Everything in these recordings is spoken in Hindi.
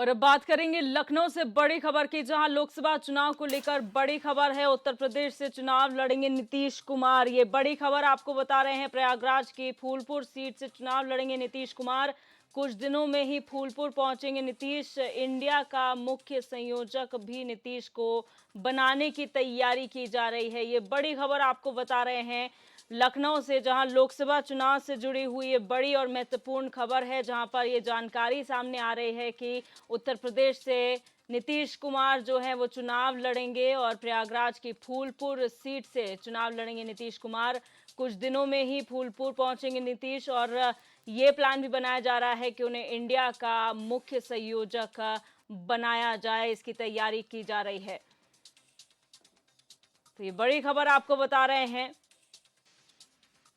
और अब बात करेंगे लखनऊ से बड़ी खबर की, जहां लोकसभा चुनाव को लेकर बड़ी खबर है। उत्तर प्रदेश से चुनाव लड़ेंगे नीतीश कुमार। ये बड़ी खबर आपको बता रहे हैं। प्रयागराज की फूलपुर सीट से चुनाव लड़ेंगे नीतीश कुमार। कुछ दिनों में ही फूलपुर पहुंचेंगे नीतीश। इंडिया का मुख्य संयोजक भी नीतीश को बनाने की तैयारी की जा रही है। ये बड़ी खबर आपको बता रहे हैं लखनऊ से, जहां लोकसभा चुनाव से जुड़ी हुई ये बड़ी और महत्वपूर्ण खबर है, जहां पर ये जानकारी सामने आ रही है कि उत्तर प्रदेश से नीतीश कुमार जो है वो चुनाव लड़ेंगे और प्रयागराज की फूलपुर सीट से चुनाव लड़ेंगे नीतीश कुमार। कुछ दिनों में ही फूलपुर पहुंचेंगे नीतीश और ये प्लान भी बनाया जा रहा है कि उन्हें इंडिया का मुख्य संयोजक बनाया जाए। इसकी तैयारी की जा रही है। तो ये बड़ी खबर आपको बता रहे हैं।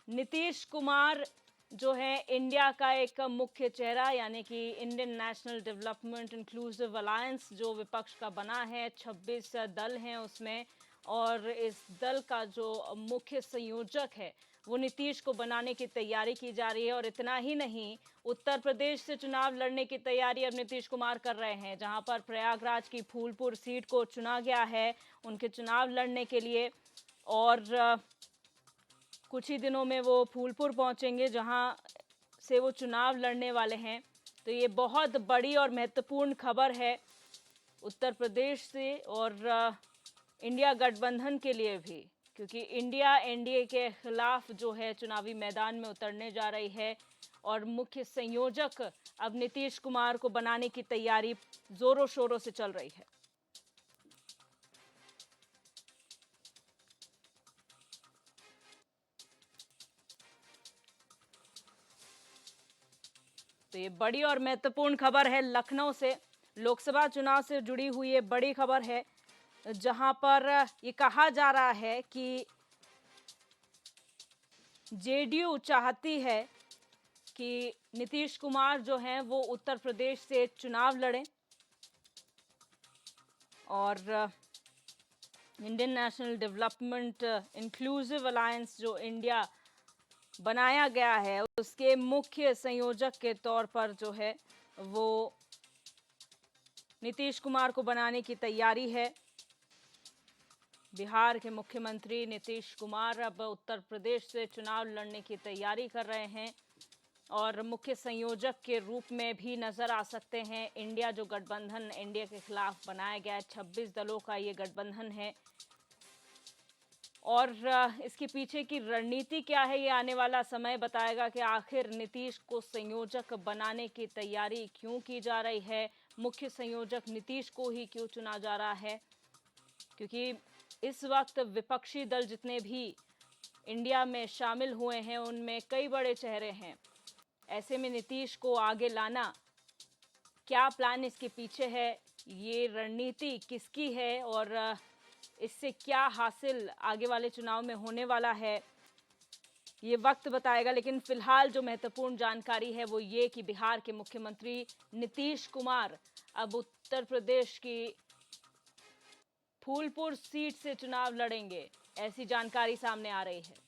नीतीश कुमार जो है इंडिया का एक मुख्य चेहरा, यानी कि Indian national development inclusive alliance जो विपक्ष का बना है, 26 दल हैं उसमें, और इस दल का जो मुख्य संयोजक है वो नीतीश को बनाने की तैयारी की जा रही है। और इतना ही नहीं, उत्तर प्रदेश से चुनाव लड़ने की तैयारी अब नीतीश कुमार कर रहे हैं, जहां पर प्रयागराज की फूलपुर सीट को चुना गया है उनके चुनाव लड़ने के लिए। और कुछ ही दिनों में वो फूलपुर पहुंचेंगे जहां से वो चुनाव लड़ने वाले हैं। तो ये बहुत बड़ी और महत्वपूर्ण खबर है उत्तर प्रदेश से और इंडिया गठबंधन के लिए भी, क्योंकि इंडिया एनडीए के खिलाफ जो है चुनावी मैदान में उतरने जा रही है और मुख्य संयोजक अब नीतीश कुमार को बनाने की तैयारी जोरों शोरों से चल रही है। तो ये बड़ी और महत्वपूर्ण खबर है लखनऊ से, लोकसभा चुनाव से जुड़ी हुई ये बड़ी खबर है, जहां पर ये कहा जा रहा है कि जेडीयू चाहती है कि नीतीश कुमार जो हैं वो उत्तर प्रदेश से चुनाव लड़ें और Indian national development inclusive alliance जो इंडिया बनाया गया है उसके मुख्य संयोजक के तौर पर जो है वो नीतीश कुमार को बनाने की तैयारी है। बिहार के मुख्यमंत्री नीतीश कुमार अब उत्तर प्रदेश से चुनाव लड़ने की तैयारी कर रहे हैं और मुख्य संयोजक के रूप में भी नजर आ सकते हैं। इंडिया जो गठबंधन इंडिया के खिलाफ बनाया गया है, 26 दलों का ये गठबंधन है और इसके पीछे की रणनीति क्या है ये आने वाला समय बताएगा कि आखिर नीतीश को संयोजक बनाने की तैयारी क्यों की जा रही है, मुख्य संयोजक नीतीश को ही क्यों चुना जा रहा है। क्योंकि इस वक्त विपक्षी दल जितने भी इंडिया में शामिल हुए हैं उनमें कई बड़े चेहरे हैं। ऐसे में नीतीश को आगे लाना, क्या प्लान इसके पीछे है, ये रणनीति किसकी है और इससे क्या हासिल आगे वाले चुनाव में होने वाला है, ये वक्त बताएगा। लेकिन फिलहाल जो महत्वपूर्ण जानकारी है वो ये कि बिहार के मुख्यमंत्री नीतीश कुमार अब उत्तर प्रदेश की फूलपुर सीट से चुनाव लड़ेंगे, ऐसी जानकारी सामने आ रही है।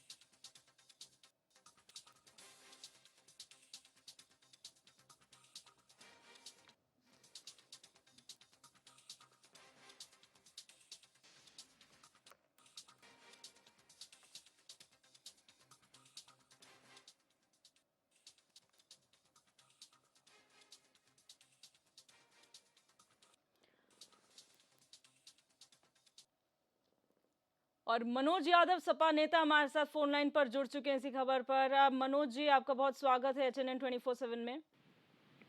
और मनोज यादव सपा नेता हमारे साथ फोन लाइन पर जुड़ चुके हैं इसी खबर पर। मनोज जी, आपका बहुत स्वागत है HNN 24/7 में।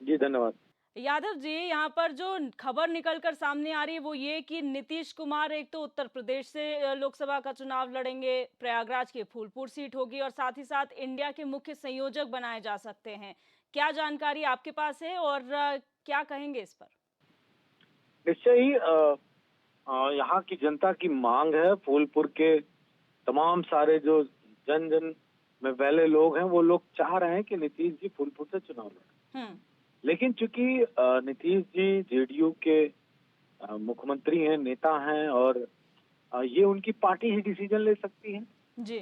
जी धन्यवाद। यादव जी, यहाँ पर जो खबर निकलकर सामने आ रही है वो ये कि नीतीश कुमार एक तो उत्तर प्रदेश से लोकसभा का चुनाव लड़ेंगे, प्रयागराज की फूलपुर सीट होगी और साथ ही साथ इंडिया के मुख्य संयोजक बनाए जा सकते हैं। क्या जानकारी आपके पास है और क्या कहेंगे इस पर? निश्चय ही यहाँ की जनता की मांग है। फूलपुर के तमाम सारे जो जन जन में पहले लोग हैं वो लोग चाह रहे हैं कि नीतीश जी फूलपुर से चुनाव लड़ें। लेकिन चूंकि नीतीश जी जेडीयू के मुख्यमंत्री हैं, नेता हैं और ये उनकी पार्टी ही डिसीजन ले सकती है जी।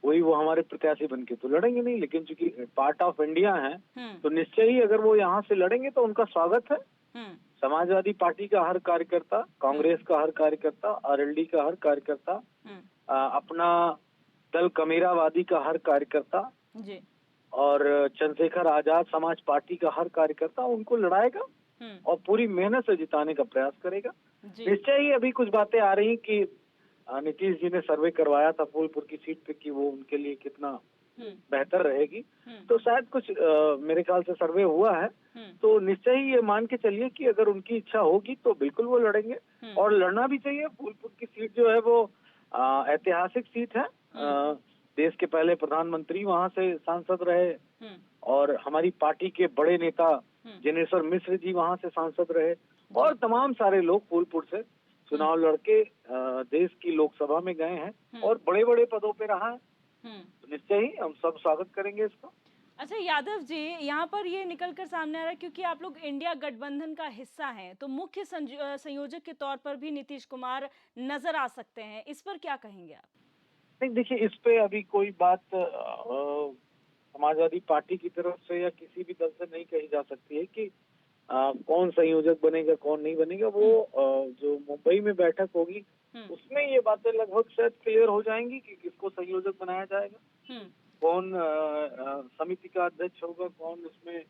वही वो हमारे प्रत्याशी बन के तो लड़ेंगे नहीं, लेकिन चूंकि पार्ट ऑफ इंडिया है तो निश्चय ही अगर वो यहाँ से लड़ेंगे तो उनका स्वागत है समाजवादी पार्टी का हर कार्यकर्ता, कांग्रेस का हर कार्यकर्ता, आरएलडी का हर कार्यकर्ता, अपना दल कमेरावादी का हर कार्यकर्ता जी। और चंद्रशेखर आजाद समाज पार्टी का हर कार्यकर्ता उनको लड़ाएगा और पूरी मेहनत से जिताने का प्रयास करेगा। निश्चय ही अभी कुछ बातें आ रही कि नीतीश जी ने सर्वे करवाया था फूलपुर की सीट पे कि वो उनके लिए कितना बेहतर रहेगी, तो शायद कुछ मेरे ख्याल से सर्वे हुआ है, तो निश्चय ही ये मान के चलिए कि अगर उनकी इच्छा होगी तो बिल्कुल वो लड़ेंगे और लड़ना भी चाहिए। फूलपुर की सीट जो है वो ऐतिहासिक सीट है। देश के पहले प्रधानमंत्री वहां से सांसद रहे और हमारी पार्टी के बड़े नेता जिनेश्वर मिश्र जी वहां से सांसद रहे और तमाम सारे लोग फूलपुर से चुनाव लड़के देश की लोकसभा में गए हैं और बड़े बड़े पदों पे रहा है। तो निश्चय ही हम सब स्वागत करेंगे इसका। अच्छा यादव जी, यहाँ पर ये निकल कर सामने आ रहा है क्योंकि आप लोग इंडिया गठबंधन का हिस्सा हैं, तो मुख्य संयोजक के तौर पर भी नीतीश कुमार नजर आ सकते हैं, इस पर क्या कहेंगे आप? नहीं, देखिए इस पे अभी कोई बात समाजवादी पार्टी की तरफ से या किसी भी दल से नहीं कही जा सकती है कि कौन संयोजक बनेगा कौन नहीं बनेगा। वो जो मुंबई में बैठक होगी उसमें ये बातें लगभग शायद क्लियर हो जाएंगी कि किसको संयोजक बनाया जाएगा, कौन समिति का अध्यक्ष होगा, कौन उसमें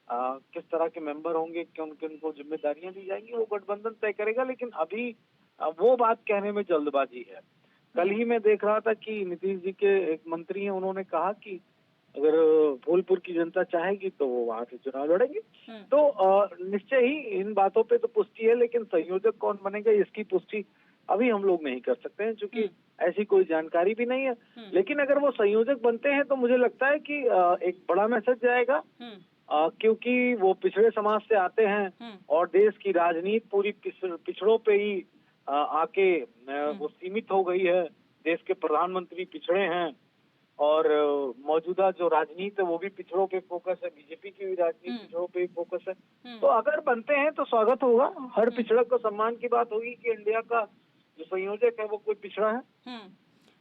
किस तरह के मेंबर होंगे, किन किन को जिम्मेदारियां दी जाएंगी, वो गठबंधन तय करेगा। लेकिन अभी वो बात कहने में जल्दबाजी है। कल ही मैं देख रहा था कि नीतीश जी के एक मंत्री हैं, उन्होंने कहा कि अगर फूलपुर की जनता चाहेगी तो वो वहां से चुनाव लड़ेंगे। तो निश्चय ही इन बातों पे तो पुष्टि है, लेकिन संयोजक कौन बनेगा इसकी पुष्टि अभी हम लोग नहीं कर सकते हैं, क्योंकि ऐसी कोई जानकारी भी नहीं है। लेकिन अगर वो संयोजक बनते हैं तो मुझे लगता है कि एक बड़ा मैसेज जाएगा, क्योंकि वो पिछड़े समाज से आते हैं और देश की राजनीति पूरी पिछड़ों पे ही आके वो सीमित हो गई है। देश के प्रधानमंत्री पिछड़े हैं और मौजूदा जो राजनीति है वो भी पिछड़ों पे फोकस है, बीजेपी की भी राजनीति पिछड़ों पे फोकस है। तो अगर बनते हैं तो स्वागत होगा, हर पिछड़क को सम्मान की बात होगी कि इंडिया का जो संयोजक है वो कोई पिछड़ा है।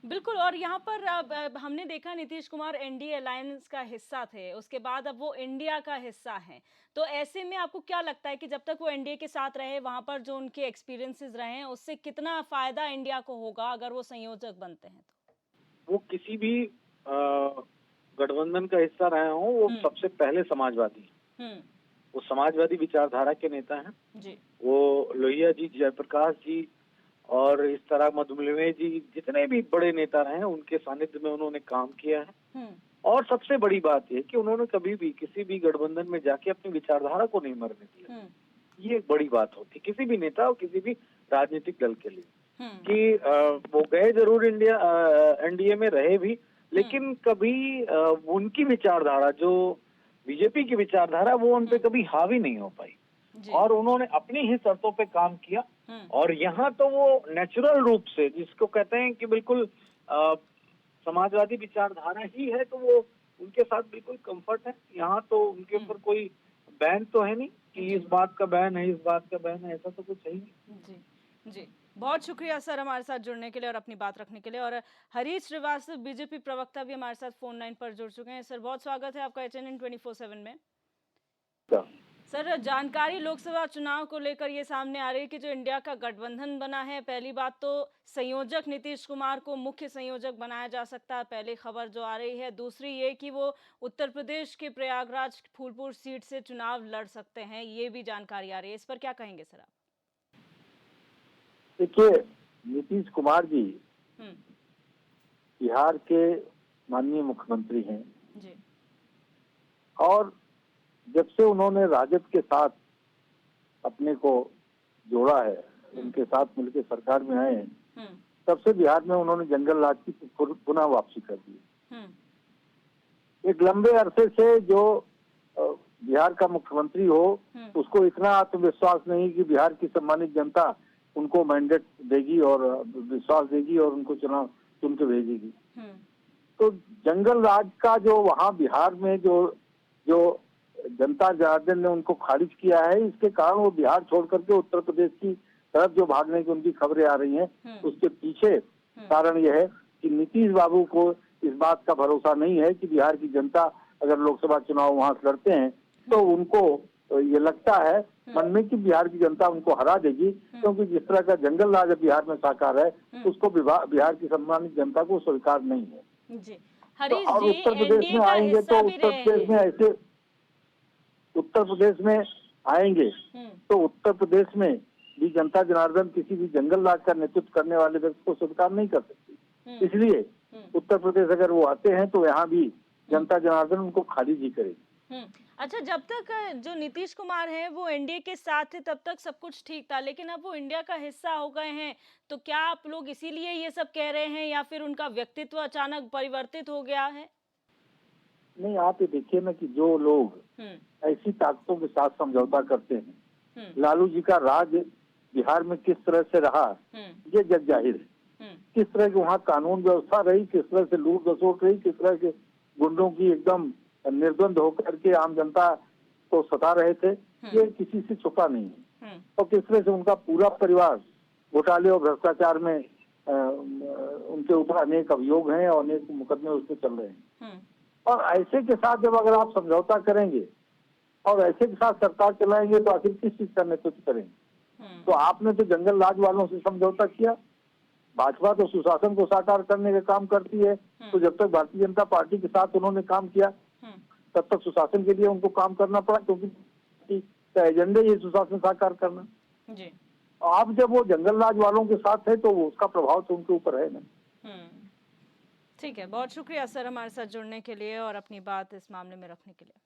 बिल्कुल। और यहाँ पर अब हमने देखा नीतीश कुमार एनडीए अलायंस का हिस्सा थे, उसके बाद अब वो इंडिया का हिस्सा हैं, तो ऐसे में आपको क्या लगता है कि जब तक वो एनडीए के साथ रहे, वहां पर जो उनके एक्सपीरियंसेस रहे हैं उससे कितना फायदा इंडिया को होगा अगर वो संयोजक बनते हैं? तो वो किसी भी गठबंधन का हिस्सा रहे हों, वो सबसे पहले समाजवादी, वो समाजवादी विचारधारा के नेता हैं जी। वो लोहिया जी, जयप्रकाश जी और इस तरह मधुमेह जी, जितने भी बड़े नेता रहे हैं उनके सानिध्य में उन्होंने काम किया है। और सबसे बड़ी बात यह कि उन्होंने कभी भी किसी भी गठबंधन में जाके अपनी विचारधारा को नहीं मरने दिया। ये एक बड़ी बात होती किसी भी नेता और किसी भी राजनीतिक दल के लिए कि वो गए जरूर इंडिया एनडीए में रहे भी, लेकिन कभी उनकी विचारधारा जो बीजेपी की विचारधारा वो उन पे कभी हावी नहीं हो पाई और उन्होंने अपनी ही शर्तों पे काम किया। और यहाँ तो वो नेचुरल रूप से, जिसको कहते हैं कि बिल्कुल समाजवादी विचारधारा ही है, तो वो उनके साथ बिल्कुल कंफर्ट है। यहाँ तो उनके ऊपर कोई बैन तो है नहीं कि इस बात का बैन है, इस बात का बैन है, ऐसा तो कुछ है ही नहीं। जी जी, बहुत शुक्रिया सर हमारे साथ जुड़ने के लिए और अपनी बात रखने के लिए। और हरीश श्रीवास्तव बीजेपी प्रवक्ता भी हमारे साथ फोन लाइन पर जुड़ चुके हैं। सर बहुत स्वागत है आपका HNN 24/7 में। सर जानकारी लोकसभा चुनाव को लेकर ये सामने आ रही है कि जो इंडिया का गठबंधन बना है, पहली बात तो संयोजक नीतीश कुमार को मुख्य संयोजक बनाया जा सकता है, पहली खबर जो आ रही है। दूसरी ये कि वो उत्तर प्रदेश के प्रयागराज फूलपुर सीट से चुनाव लड़ सकते हैं, ये भी जानकारी आ रही है। इस पर क्या कहेंगे सर आप? देखिए, नीतीश कुमार जी बिहार के माननीय मुख्यमंत्री हैं जी। और जब से उन्होंने राजद के साथ अपने को जोड़ा है, उनके साथ मिलकर सरकार में आए हैं, तब से बिहार में उन्होंने जंगल राज की पुनः वापसी कर दी। एक लंबे अरसे से जो बिहार का मुख्यमंत्री हो, उसको इतना आत्मविश्वास नहीं कि बिहार की सम्मानित जनता उनको मैंडेट देगी और विश्वास देगी और उनको चुनाव चुन के भेजेगी। तो जंगल राज का जो वहाँ बिहार में जो जनता जनार्दन ने उनको खारिज किया है, इसके कारण वो बिहार छोड़ करके उत्तर प्रदेश की तरफ जो भागने की उनकी खबरें आ रही हैं, उसके पीछे कारण यह है कि नीतीश बाबू को इस बात का भरोसा नहीं है कि बिहार की जनता अगर लोकसभा चुनाव वहां लड़ते हैं तो उनको तो ये लगता है मन में कि बिहार की जनता उनको हरा देगी, क्योंकि जिस तरह का जंगल राज बिहार में साकार है उसको बिहार की सम्मानित जनता को स्वीकार नहीं है। जी तो हरीश और जी उत्तर प्रदेश एनडीए में का आएंगे तो हिस्सा भी उत्तर रहे प्रदेश में हैं। ऐसे उत्तर प्रदेश में आएंगे तो उत्तर प्रदेश में भी जनता जनार्दन किसी भी जंगल राज का नेतृत्व करने वाले व्यक्ति को स्वीकार नहीं कर सकती। इसलिए उत्तर प्रदेश अगर वो आते हैं तो यहाँ भी जनता जनार्दन उनको खारिज ही करेगी। अच्छा, जब तक जो नीतीश कुमार हैं वो एनडीए के साथ थे तब तक सब कुछ ठीक था, लेकिन अब वो इंडिया का हिस्सा हो गए हैं, तो क्या आप लोग इसीलिए ये सब कह रहे हैं या फिर उनका व्यक्तित्व अचानक परिवर्तित हो गया है? नहीं, आप ये देखिए ना कि जो लोग ऐसी ताकतों के साथ समझौता करते हैं, लालू जी का राज बिहार में किस तरह से रहा ये जग जाहिर है। किस तरह की वहाँ कानून व्यवस्था रही, किस तरह से लूट खसोट रही, किस तरह के गुंडों की एकदम निर्द्वंद होकर के आम जनता को सता रहे थे, ये किसी से छुपा नहीं है। और किस तरह से उनका पूरा परिवार घोटाले और भ्रष्टाचार में उनके ऊपर अनेक अभियोग हैं और अनेक मुकदमे उस पर चल रहे हैं। और ऐसे के साथ जब अगर आप समझौता करेंगे और ऐसे के साथ सरकार चलाएंगे तो आखिर किस चीज का नेतृत्व करेंगे? तो आपने तो जंगल राज वालों से समझौता किया, भाजपा तो सुशासन को साकार करने का काम करती है, तो जब तक भारतीय जनता पार्टी के साथ उन्होंने काम किया तब तक सुशासन के लिए उनको काम करना पड़ा, क्योंकि एजेंडे ये सुशासन साकार करना। जी। आप जब वो जंगल राज वालों के साथ है तो उसका प्रभाव तो उनके ऊपर है ना। ठीक है, बहुत शुक्रिया सर हमारे साथ जुड़ने के लिए और अपनी बात इस मामले में रखने के लिए।